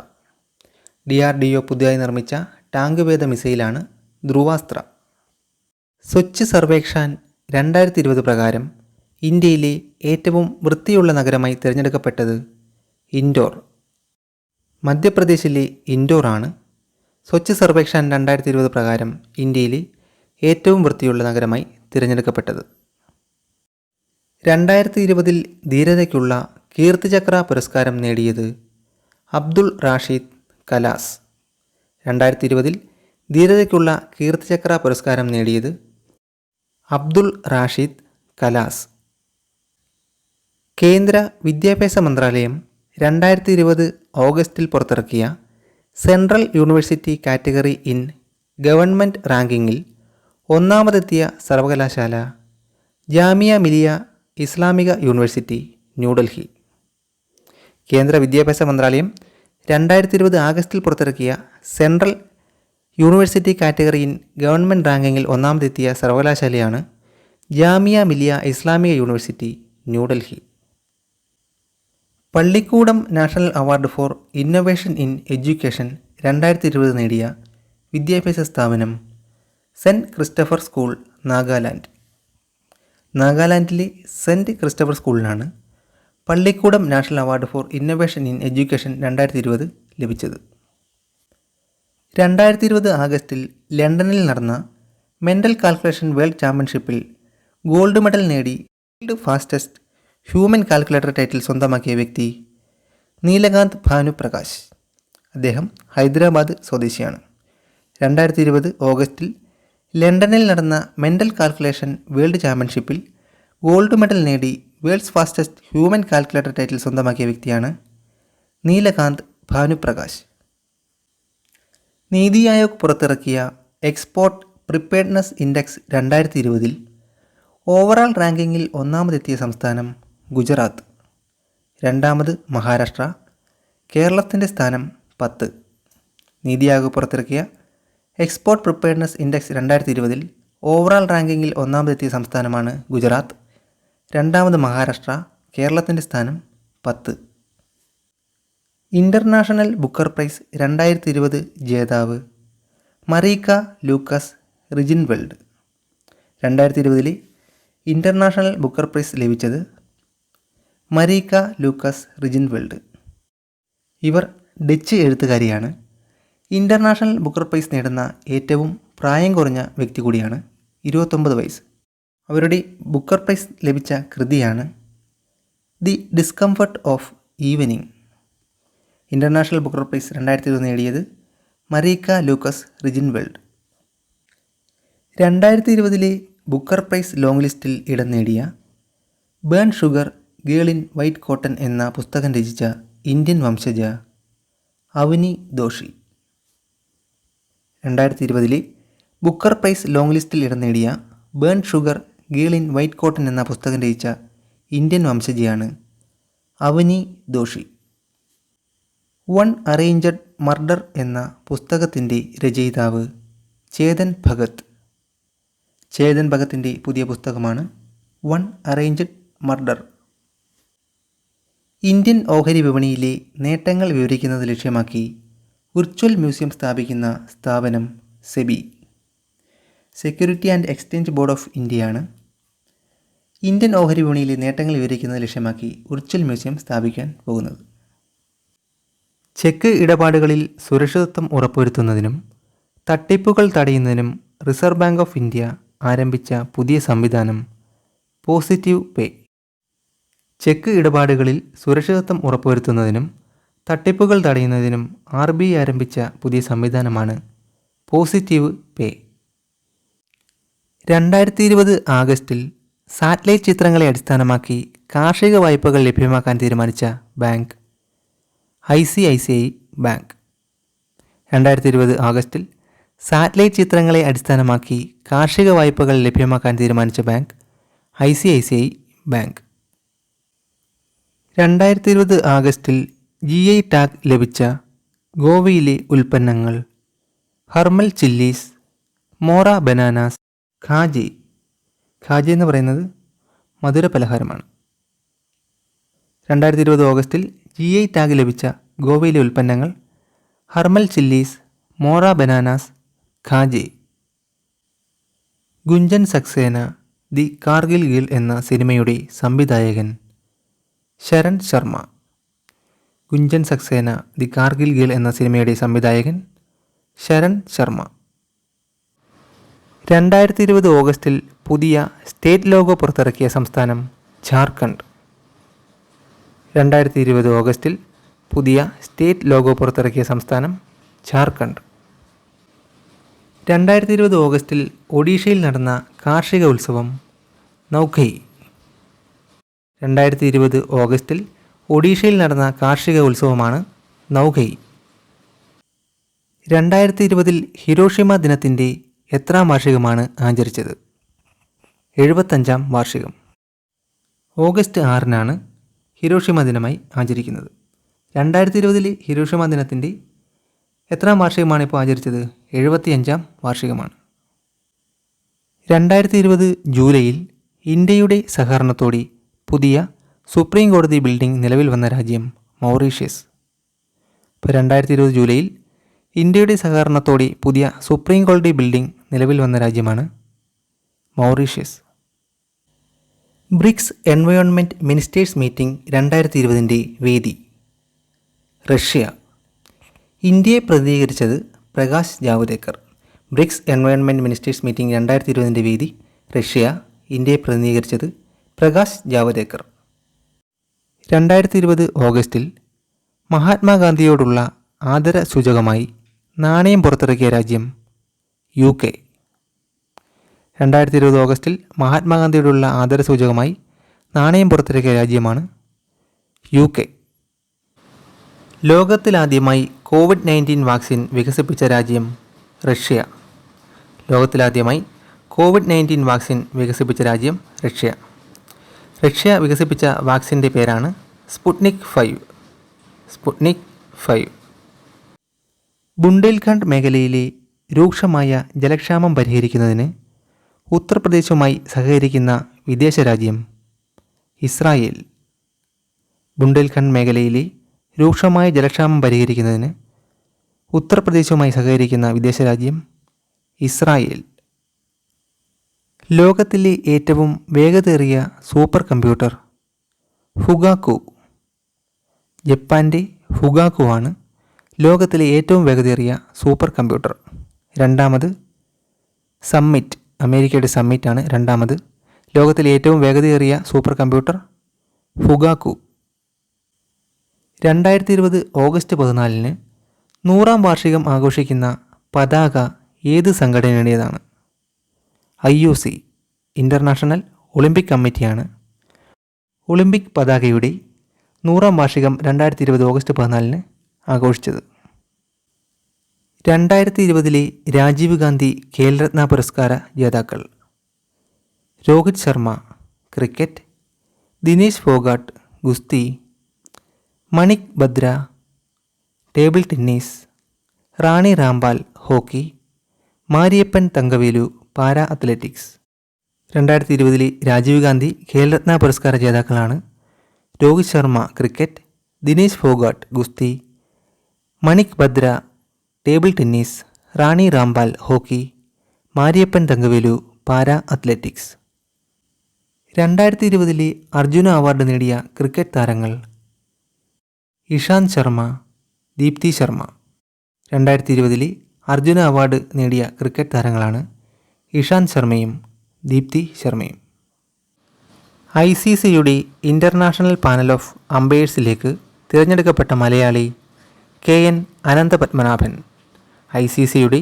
DRDO പുതിയതായി നിർമ്മിച്ച ടാങ്ക് വേധ മിസൈലാണ് ധ്രുവാസ്ത്ര. സ്വച്ഛ് സർവേക്ഷൺ 2020 പ്രകാരം ഇന്ത്യയിലെ ഏറ്റവും വൃത്തിയുള്ള നഗരമായി തിരഞ്ഞെടുക്കപ്പെട്ടത് ഇൻഡോർ. മധ്യപ്രദേശിലെ ഇൻഡോറാണ് സ്വച്ഛ് സർവേക്ഷൺ 2020 പ്രകാരം ഇന്ത്യയിലെ ഏറ്റവും വൃത്തിയുള്ള നഗരമായി തിരഞ്ഞെടുക്കപ്പെട്ടത്. 2020 ധീരതയ്ക്കുള്ള കീർത്തിചക്ര പുരസ്കാരം നേടിയത് അബ്ദുൾ റാഷിദ് കലാസ്. 2020 ധീരതയ്ക്കുള്ള കീർത്തിചക്ര പുരസ്കാരം നേടിയത് അബ്ദുൾ റാഷിദ് കലാസ്. കേന്ദ്ര വിദ്യാഭ്യാസ മന്ത്രാലയം 2020 ഓഗസ്റ്റിൽ പുറത്തിറക്കിയ central university category in government റാങ്കിങ്ങിൽ ഒന്നാമതെത്തിയ സർവകലാശാല ജാമിയ മിലിയ ഇസ്ലാമിക യൂണിവേഴ്സിറ്റി, ന്യൂഡൽഹി. കേന്ദ്ര വിദ്യാഭ്യാസ മന്ത്രാലയം 2020 ആഗസ്റ്റിൽ പുറത്തിറക്കിയ central university category in government റാങ്കിങ്ങിൽ ഒന്നാമതെത്തിയ സർവകലാശാലയാണ് Jamia Millia Islamia university, New Delhi. Pallikoodam national award for innovation in education 2020 നേടിയ വിദ്യാഭ്യാസ സ്ഥാപനം സെൻറ്റ് ക്രിസ്റ്റഫർ സ്കൂൾ, നാഗാലാൻഡ്. നാഗാലാൻഡിലെ സെൻറ്റ് ക്രിസ്റ്റഫർ സ്കൂളിനാണ് Pallikoodam national award for innovation in education 2020 ലഭിച്ചത്. 2020 ആഗസ്റ്റിൽ ലണ്ടനിൽ നടന്ന മെൻ്റൽ കാൽക്കുലേഷൻ വേൾഡ് ചാമ്പ്യൻഷിപ്പിൽ ഗോൾഡ് മെഡൽ നേടി world fastest human calculator title സ്വന്തമാക്കിയ വ്യക്തി നീലകാന്ത് ഭാനുപ്രകാശ്. അദ്ദേഹം ഹൈദരാബാദ് സ്വദേശിയാണ്. 2020 ഓഗസ്റ്റിൽ ലണ്ടനിൽ നടന്ന മെൻ്റൽ കാൽക്കുലേഷൻ വേൾഡ് ചാമ്പ്യൻഷിപ്പിൽ ഗോൾഡ് മെഡൽ നേടി world's fastest human calculator title സ്വന്തമാക്കിയ വ്യക്തിയാണ് നീലകാന്ത് ഭാനുപ്രകാശ്. നീതി ആയോഗ് പുറത്തിറക്കിയ എക്സ്പോർട്ട് പ്രിപ്പയർഡ്നെസ് ഇൻഡെക്സ് 2020 ഓവറാൾ റാങ്കിങ്ങിൽ ഒന്നാമതെത്തിയ സംസ്ഥാനം ഗുജറാത്ത്, രണ്ടാമത് മഹാരാഷ്ട്ര, കേരളത്തിൻ്റെ സ്ഥാനം 10. നീതി ആയോഗ് പുറത്തിറക്കിയ എക്സ്പോർട്ട് പ്രിപ്പയർഡ്നെസ് ഇൻഡെക്സ് 2020 ഓവറാൾ റാങ്കിങ്ങിൽ ഒന്നാമതെത്തിയ സംസ്ഥാനമാണ് ഗുജറാത്ത്, രണ്ടാമത് മഹാരാഷ്ട്ര, കേരളത്തിൻ്റെ സ്ഥാനം 10. ഇൻ്റർനാഷണൽ ബുക്കർ പ്രൈസ് 2020 ജേതാവ് മറീക്ക Lucas Rijneveld. 2020 international Booker price ലഭിച്ചത് മരീക്ക ലൂക്കസ് റിജിൻവെൽഡ്. ഇവർ ഡച്ച് എഴുത്തുകാരിയാണ്. ഇൻ്റർനാഷണൽ ബുക്കർ പ്രൈസ് നേടുന്ന ഏറ്റവും പ്രായം കുറഞ്ഞ വ്യക്തി കൂടിയാണ്. 29 വയസ്സ്. അവരുടെ ബുക്കർ പ്രൈസ് ലഭിച്ച കൃതിയാണ് the discomfort of evening. International Booker prize 2020 നേടിയത് Marieke Lucas Rijneveld. 2020 Booker prize long ലിസ്റ്റിൽ ഇടം നേടിയ burnt sugar girl in white cotton എന്ന പുസ്തകം രചിച്ച Indian വംശജ Avani Doshi. 2020 Booker prize long ലിസ്റ്റിൽ ഇടം നേടിയ burnt sugar girl in white cotton എന്ന പുസ്തകം രചിച്ച Indian വംശജയാണ് Avani Doshi. One arranged murder എന്ന പുസ്തകത്തിൻ്റെ രചയിതാവ് ചേതൻ ഭഗത്. ചേതൻ ഭഗത്തിൻ്റെ പുതിയ പുസ്തകമാണ് വൺ അറേഞ്ച്ഡ് മർഡർ. ഇന്ത്യൻ ഓഹരി വിപണിയിലെ നേട്ടങ്ങൾ വിവരിക്കുന്നത് ലക്ഷ്യമാക്കി വിർച്വൽ മ്യൂസിയം സ്ഥാപിക്കുന്ന സ്ഥാപനം SEBI, security and exchange board of ഇന്ത്യയാണ് ഇന്ത്യൻ ഓഹരി വിപണിയിലെ നേട്ടങ്ങൾ വിവരിക്കുന്നത് ലക്ഷ്യമാക്കി വിർച്വൽ മ്യൂസിയം സ്ഥാപിക്കാൻ പോകുന്നത്. ചെക്ക് ഇടപാടുകളിൽ സുരക്ഷിതത്വം ഉറപ്പുവരുത്തുന്നതിനും തട്ടിപ്പുകൾ തടയുന്നതിനും റിസർവ് ബാങ്ക് ഓഫ് ഇന്ത്യ ആരംഭിച്ച പുതിയ സംവിധാനം പോസിറ്റീവ് പേ. ചെക്ക് ഇടപാടുകളിൽ സുരക്ഷിതത്വം ഉറപ്പുവരുത്തുന്നതിനും തട്ടിപ്പുകൾ തടയുന്നതിനും RBI ആരംഭിച്ച പുതിയ സംവിധാനമാണ് പോസിറ്റീവ് പേ. 2020 ആഗസ്റ്റിൽ സാറ്റലൈറ്റ് ചിത്രങ്ങളെ അടിസ്ഥാനമാക്കി കാർഷിക വായ്പകൾ ലഭ്യമാക്കാൻ തീരുമാനിച്ച ബാങ്ക് ICICI ബാങ്ക്. 2020 ആഗസ്റ്റിൽ സാറ്റലൈറ്റ് ചിത്രങ്ങളെ അടിസ്ഥാനമാക്കി കാർഷിക വായ്പകൾ ലഭ്യമാക്കാൻ തീരുമാനിച്ച bank ICICI bank. 2020 ആഗസ്റ്റിൽ GI tag ലഭിച്ച ഗോവയിലെ ഉൽപ്പന്നങ്ങൾ ഹർമൽ ചില്ലീസ്, മോറ ബനാനാസ്, ഖാജി. ഖാജി എന്ന് പറയുന്നത് മധുര പലഹാരമാണ്. 2020 ഓഗസ്റ്റിൽ GI ടാഗ് ലഭിച്ച ഗോവയിലെ ഉൽപ്പന്നങ്ങൾ Harmal chillies, Mora bananas, Khaje. Gunjan Saxena the Kargil girl എന്ന സിനിമയുടെ സംവിധായകൻ ശരൺ ശർമ്മ. ഗുഞ്ചൻ സക്സേന ദി കാർഗിൽ ഗേൾ എന്ന സിനിമയുടെ സംവിധായകൻ ശരൺ ശർമ്മ. 2020 ഓഗസ്റ്റിൽ പുതിയ സ്റ്റേറ്റ് ലോഗോ പുറത്തിറക്കിയ സംസ്ഥാനം ജാർഖണ്ഡ്. 2020 ഓഗസ്റ്റിൽ പുതിയ സ്റ്റേറ്റ് ലോഗോ പുറത്തിറക്കിയ സംസ്ഥാനം ജാർഖണ്ഡ്. 2020 ഓഗസ്റ്റിൽ ഒഡീഷയിൽ നടന്ന കാർഷിക ഉത്സവം നൗഖൈ. 2020 ഓഗസ്റ്റിൽ ഒഡീഷയിൽ നടന്ന കാർഷിക ഉത്സവമാണ് നൗഖൈ. 2020 ഹിരോഷിമ ദിനത്തിൻ്റെ എത്രാം വാർഷികമാണ് ആചരിച്ചത്? 75-ാം വാർഷികം. ഓഗസ്റ്റ് 6-നാണ് ഹിരോഷിമ ദിനമായി ആചരിക്കുന്നത്. 2020 ഹിരോഷിമ ദിനത്തിൻ്റെ എത്രാം വാർഷികമാണ് ഇപ്പോൾ ആചരിച്ചത്? 75-ാം വാർഷികമാണ്. 2020 ജൂലൈയിൽ ഇന്ത്യയുടെ സഹകരണത്തോടെ പുതിയ സുപ്രീം കോടതി ബിൽഡിംഗ് നിലവിൽ വന്ന രാജ്യം മൗറീഷ്യസ്. ഇപ്പോൾ 2020 ജൂലൈയിൽ ഇന്ത്യയുടെ സഹകരണത്തോടെ പുതിയ സുപ്രീം കോടതി ബിൽഡിംഗ് നിലവിൽ വന്ന രാജ്യമാണ് Mauritius. BRICS environment ministers meeting 2020 വേദി റഷ്യ. ഇന്ത്യയെ പ്രതിനിധീകരിച്ചത് Prakash Javadekar. BRICS environment ministers meeting 2020 വേദി റഷ്യ. ഇന്ത്യയെ പ്രതിനിധീകരിച്ചത് പ്രകാശ് ജാവ്ദേക്കർ. 2020 ഓഗസ്റ്റിൽ മഹാത്മാഗാന്ധിയോടുള്ള ആദര സൂചകമായി നാണയം പുറത്തിറക്കിയ രാജ്യം UK. 2020 ഓഗസ്റ്റിൽ മഹാത്മാഗാന്ധിയോടുള്ള ആദര സൂചകമായി നാണയം പുറത്തിറക്കിയ രാജ്യമാണ് UK. ലോകത്തിലാദ്യമായി COVID-19 വാക്സിൻ വികസിപ്പിച്ച രാജ്യം റഷ്യ. ലോകത്തിലാദ്യമായി COVID-19 വാക്സിൻ വികസിപ്പിച്ച രാജ്യം റഷ്യ. റഷ്യ വികസിപ്പിച്ച വാക്സിൻ്റെ പേരാണ് സ്പുട്നിക് 5. സ്പുട്നിക് 5. ബുണ്ടേൽഖണ്ഡ് മേഖലയിലെ രൂക്ഷമായ ജലക്ഷാമം പരിഹരിക്കുന്നതിന് ഉത്തർപ്രദേശുമായി സഹകരിക്കുന്ന വിദേശ രാജ്യം ഇസ്രായേൽ. ബുണ്ടേൽഖണ്ഡ് മേഖലയിലെ രൂക്ഷമായ ജലക്ഷാമം പരിഹരിക്കുന്നതിന് ഉത്തർപ്രദേശുമായി സഹകരിക്കുന്ന വിദേശ രാജ്യം ഇസ്രായേൽ. ലോകത്തിലെ ഏറ്റവും വേഗതയേറിയ സൂപ്പർ കമ്പ്യൂട്ടർ ഫുഗാക്കു. ജപ്പാൻ്റെ ഫുഗാക്കു ആണ് ലോകത്തിലെ ഏറ്റവും വേഗതയേറിയ സൂപ്പർ കമ്പ്യൂട്ടർ. രണ്ടാമത് സമ്മിറ്റ്, അമേരിക്കയുടെ സമ്മിറ്റാണ് രണ്ടാമത് ലോകത്തിലെ ഏറ്റവും വേഗതയേറിയ സൂപ്പർ കമ്പ്യൂട്ടർ ഫുഗാക്കു. 2020 ഓഗസ്റ്റ് 14 100-ാം വാർഷികം ആഘോഷിക്കുന്ന പതാക ഏത് സംഘടനയുടേതാണ്? IOC, ഇൻ്റർനാഷണൽ ഒളിമ്പിക് കമ്മിറ്റിയാണ് ഒളിമ്പിക് പതാകയുടെ 100-ാം വാർഷികം 2020 ഓഗസ്റ്റ് 14 ആഘോഷിച്ചത്. 2020 രാജീവ് ഗാന്ധി ഖേൽരത്ന പുരസ്കാര ജേതാക്കൾ: രോഹിത് ശർമ്മ ക്രിക്കറ്റ്, ദിനേശ് ഫോഗാട്ട് ഗുസ്തി, Manika Batra table tennis, Rani Rampal hockey, Mariyappan Thangavelu para athletics. 2020 Rajiv Gandhi Khel Ratna പുരസ്കാര ജേതാക്കളാണ് രോഹിത് ശർമ്മ ക്രിക്കറ്റ്, ദിനേശ് ഫോഗാട്ട് ഗുസ്തി, Manika Batra table tennis, Rani Rampal hockey, Mariyappan Thangavelu para athletics. 2020 Arjuna award നേടിയ ക്രിക്കറ്റ് താരങ്ങൾ: ഇഷാന്ത് ശർമ്മ, ദീപ്തി ശർമ്മ. 2020 അർജുന അവാർഡ് നേടിയ ക്രിക്കറ്റ് താരങ്ങളാണ് ഇഷാന്ത് ശർമ്മയും ദീപ്തി ശർമ്മയും. ICCയുടെ ഇൻ്റർനാഷണൽ പാനൽ ഓഫ് അമ്പയേഴ്സിലേക്ക് തിരഞ്ഞെടുക്കപ്പെട്ട മലയാളി KN അനന്തപത്മനാഭൻ. ICCയുടെ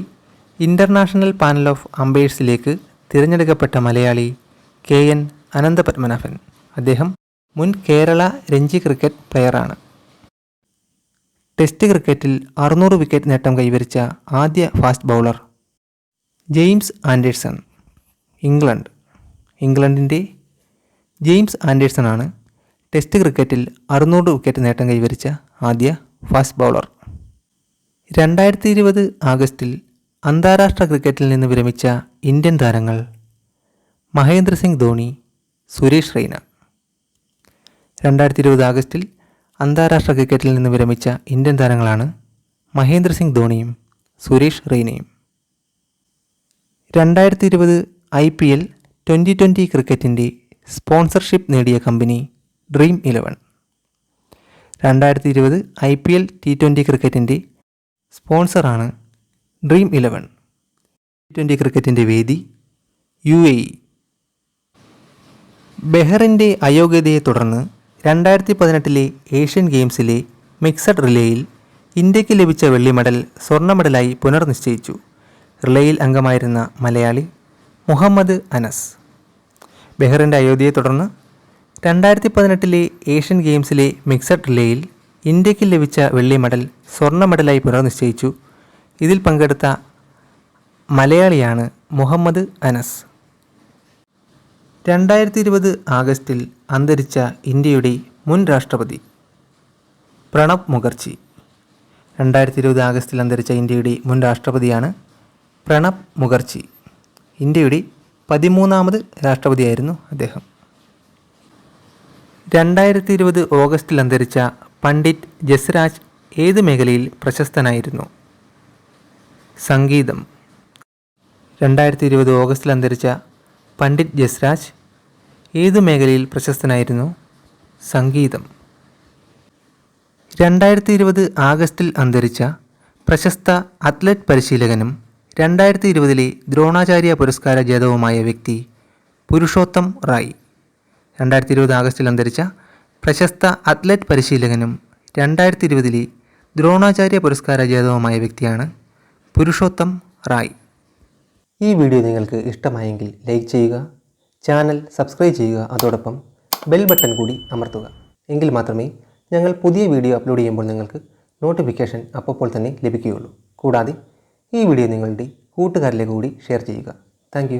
ഇൻ്റർനാഷണൽ പാനൽ ഓഫ് അമ്പയേഴ്സിലേക്ക് തിരഞ്ഞെടുക്കപ്പെട്ട മലയാളി KN അനന്തപത്മനാഭൻ. അദ്ദേഹം മുൻ കേരള രഞ്ജി ക്രിക്കറ്റ് പ്ലെയറാണ്. ടെസ്റ്റ് ക്രിക്കറ്റിൽ 600 വിക്കറ്റ് നേട്ടം കൈവരിച്ച ആദ്യ ഫാസ്റ്റ് ബൗളർ ജെയിംസ് ആൻഡേഴ്സൺ. ഇംഗ്ലണ്ടിൻ്റെ ജെയിംസ് ആൻഡേഴ്സൺ ആണ് ടെസ്റ്റ് ക്രിക്കറ്റിൽ 600 വിക്കറ്റ് നേട്ടം കൈവരിച്ച ആദ്യ ഫാസ്റ്റ് ബൗളർ. 2020 ആഗസ്റ്റിൽ അന്താരാഷ്ട്ര ക്രിക്കറ്റിൽ നിന്ന് വിരമിച്ച ഇന്ത്യൻ താരങ്ങൾ: മഹേന്ദ്ര സിംഗ് ധോണി, സുരേഷ് റെയ്ന. 2020 ആഗസ്റ്റിൽ അന്താരാഷ്ട്ര ക്രിക്കറ്റിൽ നിന്ന് വിരമിച്ച ഇന്ത്യൻ താരങ്ങളാണ് മഹേന്ദ്ര സിംഗ് ധോണിയും സുരേഷ് റെയ്നയും. 2020 IPL 2020 ക്രിക്കറ്റിൻ്റെ സ്പോൺസർഷിപ്പ് നേടിയ കമ്പനി ഡ്രീം 11. 2020 IPL T20 ക്രിക്കറ്റിൻ്റെ സ്പോൺസറാണ് ഡ്രീം 11. T20 ക്രിക്കറ്റിൻ്റെ വേദി UAE. ബെഹ്റിൻ്റെ അയോഗ്യതയെ തുടർന്ന് 2018 ഏഷ്യൻ ഗെയിംസിലെ മിക്സഡ് റിലേയിൽ ഇന്ത്യക്ക് ലഭിച്ച വെള്ളി മെഡൽ സ്വർണ്ണ മെഡലായി പുനർനിശ്ചയിച്ചു. റിലേയിൽ അംഗമായിരുന്ന മലയാളി മുഹമ്മദ് അനസ്. ബെഹ്റിൻ്റെ അയോഗ്യതയെ തുടർന്ന് 2018 ഏഷ്യൻ ഗെയിംസിലെ മിക്സഡ് റിലേയിൽ ഇന്ത്യക്ക് ലഭിച്ച വെള്ളി മെഡൽ സ്വർണ്ണ മെഡലായി പുനർനിശ്ചയിച്ചു. ഇതിൽ പങ്കെടുത്ത മലയാളിയാണ് മുഹമ്മദ് അനസ്. 2020 ആഗസ്റ്റിൽ അന്തരിച്ച ഇന്ത്യയുടെ മുൻ രാഷ്ട്രപതി പ്രണബ് മുഖർജി. 2020 ആഗസ്റ്റിൽ അന്തരിച്ച ഇന്ത്യയുടെ മുൻ രാഷ്ട്രപതിയാണ് പ്രണബ് മുഖർജി. ഇന്ത്യയുടെ 13ാമത് രാഷ്ട്രപതിയായിരുന്നു അദ്ദേഹം. 2020 ഓഗസ്റ്റിൽ അന്തരിച്ച പണ്ഡിറ്റ് ജസ്രാജ് ഏത് മേഖലയിൽ പ്രശസ്തനായിരുന്നു? സംഗീതം. 2020 ഓഗസ്റ്റിൽ അന്തരിച്ച പണ്ഡിറ്റ് ജസ്രാജ് ഏതു മേഖലയിൽ പ്രശസ്തനായിരുന്നു? സംഗീതം. 2020 ആഗസ്റ്റിൽ അന്തരിച്ച പ്രശസ്ത അത്ലറ്റ് പരിശീലകനും 2020 ദ്രോണാചാര്യ പുരസ്കാര ജേതാവുമായ വ്യക്തി പുരുഷോത്തം റായ്. 2020 ആഗസ്റ്റിൽ അന്തരിച്ച പ്രശസ്ത അത്ലറ്റ് പരിശീലകനും 2020 ദ്രോണാചാര്യ പുരസ്കാര ജേതാവുമായ വ്യക്തിയാണ് പുരുഷോത്തം റായ്. ഈ വീഡിയോ നിങ്ങൾക്ക് ഇഷ്ടമായെങ്കിൽ ലൈക്ക് ചെയ്യുക, ചാനൽ സബ്സ്ക്രൈബ് ചെയ്യുക, അതോടൊപ്പം ബെൽ ബട്ടൺ കൂടി അമർത്തുക. എങ്കിൽ മാത്രമേ ഞങ്ങൾ പുതിയ വീഡിയോ അപ്ലോഡ് ചെയ്യുമ്പോൾ നിങ്ങൾക്ക് നോട്ടിഫിക്കേഷൻ അപ്പോൾ തന്നെ ലഭിക്കുകയുള്ളൂ. കൂടാതെ ഈ വീഡിയോ നിങ്ങളുടെ കൂട്ടുകാരിലേക്ക് കൂടി ഷെയർ ചെയ്യുക. താങ്ക്